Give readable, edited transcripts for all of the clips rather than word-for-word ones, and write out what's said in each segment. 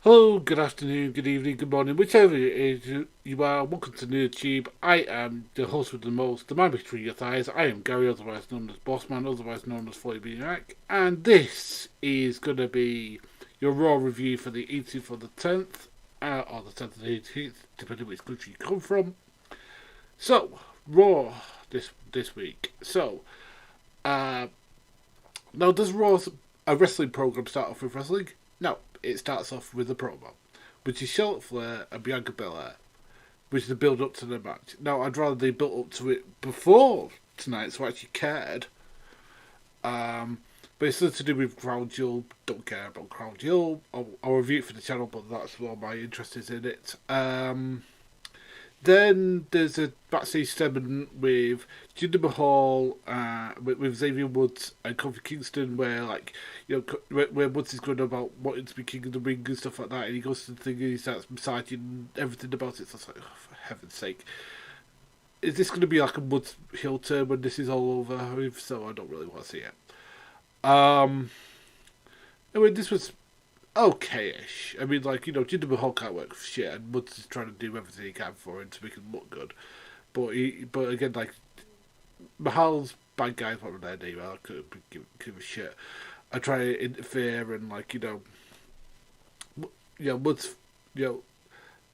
Hello, good afternoon, good evening, good morning, whichever it is you are. Welcome to NerdTube. I am the host with the most, the man between your thighs. I am Gary, otherwise known as Bossman, otherwise known as Floyd Maniac, and this is going to be your Raw review for the 18th or the 10th, or the 10th or the 18th, depending which country you come from. So, Raw this week. Uh, Now does Raw's a wrestling program start off with wrestling? No, it starts off with a promo, which is Charlotte Flair and Bianca Belair, which is the build up to the match. Now, I'd rather they built up to it before tonight, so I actually cared. But it's something to do with Crown Jewel. Don't care about Crown Jewel. I'll review it for the channel, but that's where my interest is in it. Then there's a backstage segment with Jinder Mahal, with Xavier Woods and Kofi Kingston, where where Woods is going about wanting to be king of the ring and stuff like that, and he goes to the thing and he starts massaging everything about it. So it's like, oh, for heaven's sake, is this going to be like a Woods heel turn when this is all over? If so, I don't really want to see it. Anyway, this was okay-ish. I mean, Jinder Mahal can't work for shit, and Woods is trying to do everything he can for him to make him look good. But again, Mahal's bad guys what their name. I couldn't give a shit. I try to interfere and Woods,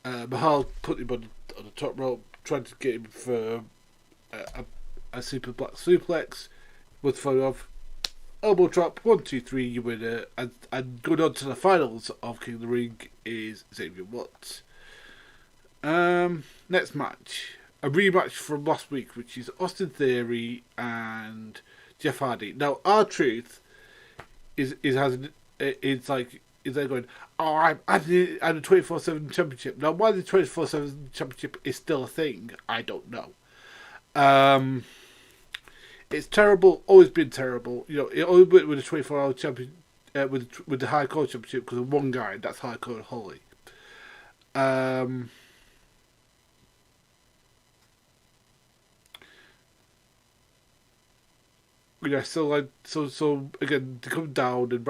Mahal put him on the top rope, trying to get him for a super black suplex. Woods followed off. Elbow drop, 1, 2, 3, you win it. And going on to the finals of King of the Ring is Xavier Woods. Next match. A rematch from last week, which is Austin Theory and Jeff Hardy. Now, R-Truth is they're going, oh, I'm the 24/7 championship. Now, why the 24/7 championship is still a thing, I don't know. It's terrible. Always been terrible. It always went with a 24-hour champion, with the Hardcore Championship because of one guy. That's Hardcore Holly. So again, they come down and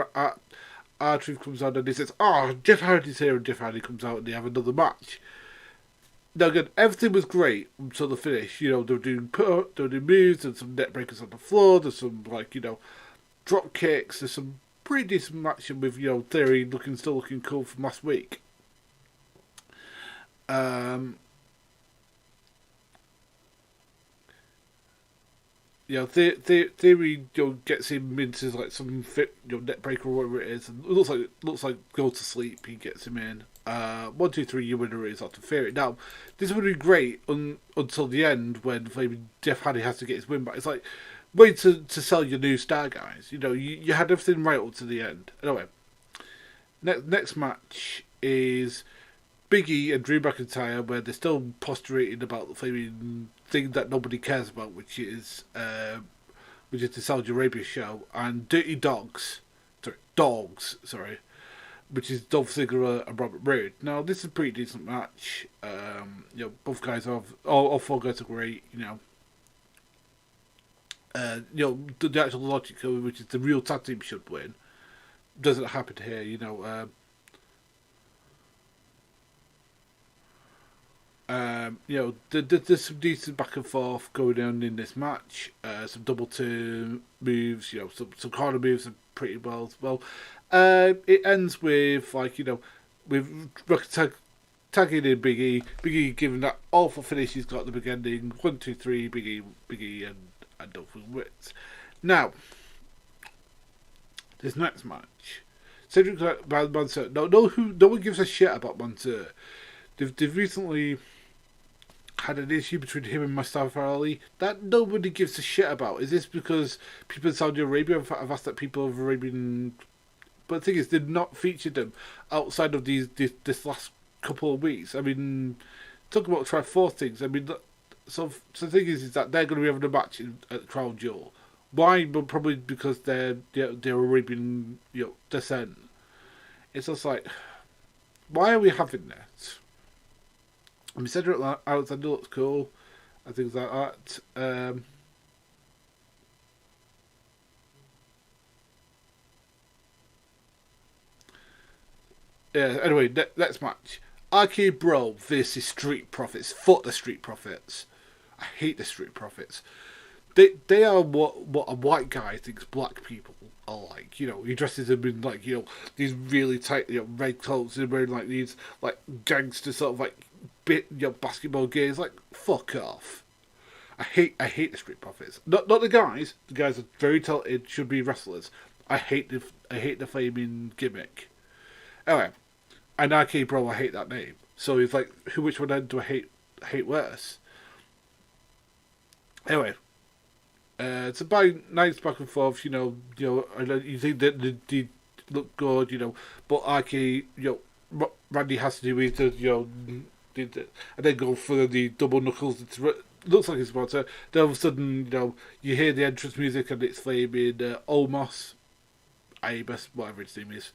R-Truth comes out and he says, "Oh, Jeff Hardy's here," and Jeff Hardy comes out and they have another match. Now again, everything was great until the finish. They were doing moves, and some net breakers on the floor. There's some drop kicks. There's some pretty decent action with Theory still looking cool from last week. Theory gets him into some fit net breaker or whatever it is, and it looks like go to sleep. He gets him in. 1, 2, 3, you winner is after Theory. Now, this would be great until the end when maybe Jeff Hardy has to get his win back. It's like, wait to sell your new star guys. You had everything right up to the end. Anyway, next match is Big E and Drew McIntyre, where they're still postulating about the thing that nobody cares about, which is the Saudi Arabia show, and Dirty Dawgs, which is Dolph Ziggler and Robert Roode. Now, this is a pretty decent match. Both guys all 4 guys are great. The actual logic, which is the real tag team should win, doesn't happen here. There's some decent back and forth going on in this match. Some double turn moves. Some corner moves are pretty well as well. It ends with with tagging in Big E. Big E giving that awful finish he's got at the beginning. 1, 2, 3, Big E, and Dolph wins. Now, this next match, Cedric Mansoor. No one gives a shit about Mansoor. They've recently had an issue between him and Mustafa Ali that nobody gives a shit about. Is this because people in Saudi Arabia have asked that people of Arabian? But the thing is, they've not featured them outside of this last couple of weeks. I mean, talk about Triforce things. I mean, so the thing is that they're going to be having a match at Crown Jewel. Why? But probably because they're Arabian descent. It's just like, why are we having that? I mean, Cedric Alexander looks cool and things like that. Anyway, next match. RK Bro versus Street Profits. Fuck the Street Profits. I hate the Street Profits. They are what a white guy thinks black people are like. You know, he dresses them in like, you know, these really tight, you know, red clothes and wearing like these like gangster sort of like basketball gears. Like, fuck off. I hate the Street Profits. Not the guys. The guys are very talented, should be wrestlers. I hate the flaming gimmick. Anyway, and RK Bro, I hate that name. So he's like, which one do I hate worse? Anyway, it's about nice back and forth. You know, you think that they look good, you know, but RK, you know, Randy has to do with the, you know, and then go for the double knuckles. Looks like it's about to. Then all of a sudden, you know, you hear the entrance music and it's flaming Omos, Ibis, whatever his name is.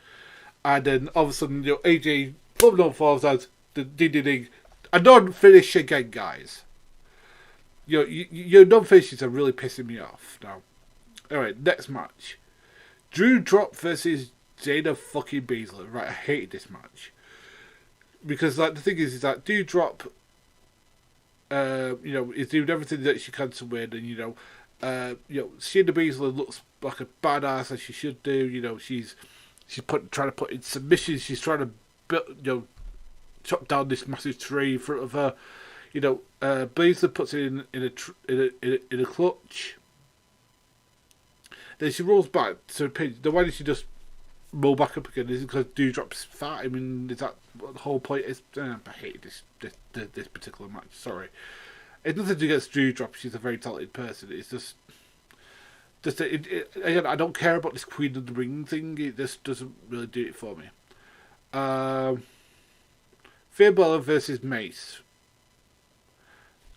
And then all of a sudden, you know, AJ bumping on falls as the ding. A non-finish again, guys. You know, your non-finishes are really pissing me off now. Alright, next match. Doudrop versus Shayna fucking Baszler. Right, I hated this match. Because, like, the thing is that Doudrop, you know, is doing everything that she can to win. And, you know, Shayna Baszler looks like a badass as she should do. You know, she's trying to put in submissions. She's trying to build, you know, chop down this massive tree in front of her. You know, Baszler puts it in a clutch. Then she rolls back to the pin. Then why did she just roll back up again? Is it because Doudrop's fat? I mean, is that what the whole point is? I hate this particular match. Sorry, it's nothing against Doudrop. She's a very talented person. It's just again, I don't care about this Queen of the Ring thing. It just doesn't really do it for me. Finn Balor versus Mace.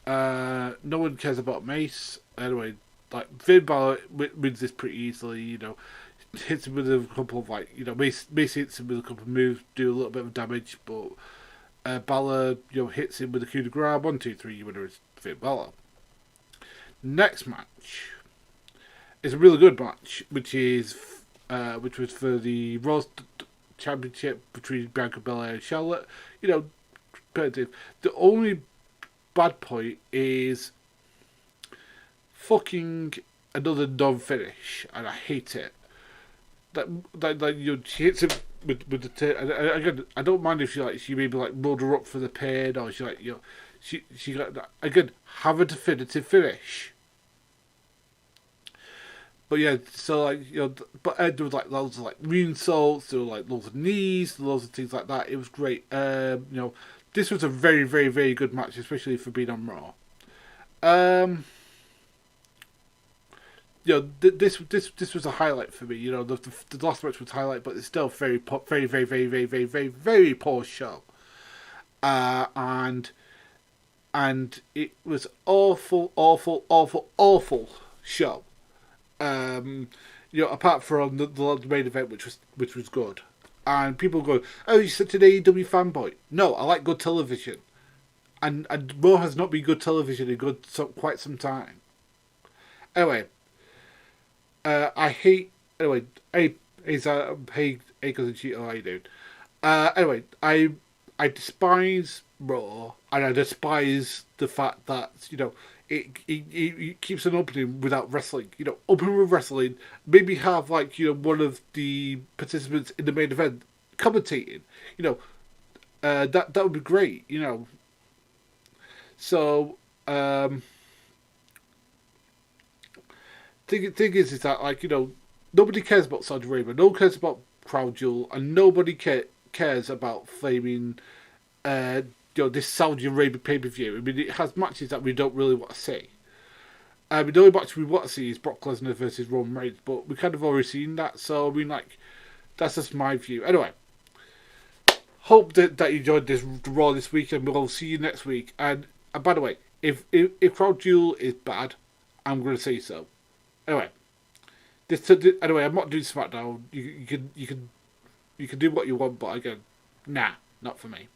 No one cares about Mace. Anyway, like, Finn Balor wins this pretty easily, you know. Hits him with a couple of, like, you know, Mace hits him with a couple of moves, do a little bit of damage, but Balor, you know, hits him with a coup de grace. 1, 2, 3, winner is Finn Balor. Next match is a really good match, which was for the Raw Championship between Bianca Belair and Charlotte. You know, competitive. The only bad point is fucking another non-finish, and I hate it. That you know, she hits him with the again. I don't mind if she maybe like rolled her up for the pin, or she like, you know, she got that again. Have a definitive finish. But yeah, so like, you know, but there was like loads of like moonsaults, there were like loads of knees, loads of things like that. It was great. You know, this was a very, very, very good match, especially for being on Raw. You know, this was a highlight for me. You know, the last match was a highlight, but it's still very, very, very, very, very, very, very, very poor show. And it was awful show. You know, apart from the main event, which was good. And people go, "Oh, you're such an AEW fanboy." No, I like good television, and Raw has not been good television in quite some time. Anyway, I hate. Anyway, hey, Acres and Cheeto, how you doing? Anyway, I despise Raw, and I despise the fact that, you know, it keeps an opening without wrestling. You know, open with wrestling. Maybe have, like, you know, one of the participants in the main event commentating. You know, that would be great. You know. So, thing is that, like, you know, nobody cares about Saudi Arabia. No one cares about Crown Jewel, and nobody cares about flaming. You know, this Saudi Arabia pay-per-view. I mean, it has matches that we don't really want to see. I mean, the only match we want to see is Brock Lesnar versus Roman Reigns, but we kind of already seen that, so I mean, like, that's just my view. Anyway, hope that you enjoyed this Raw this week, and we'll see you next week. And by the way, if Crown Jewel is bad, I'm going to say so. Anyway, anyway, I'm not doing SmackDown. You can do what you want, but again, nah, not for me.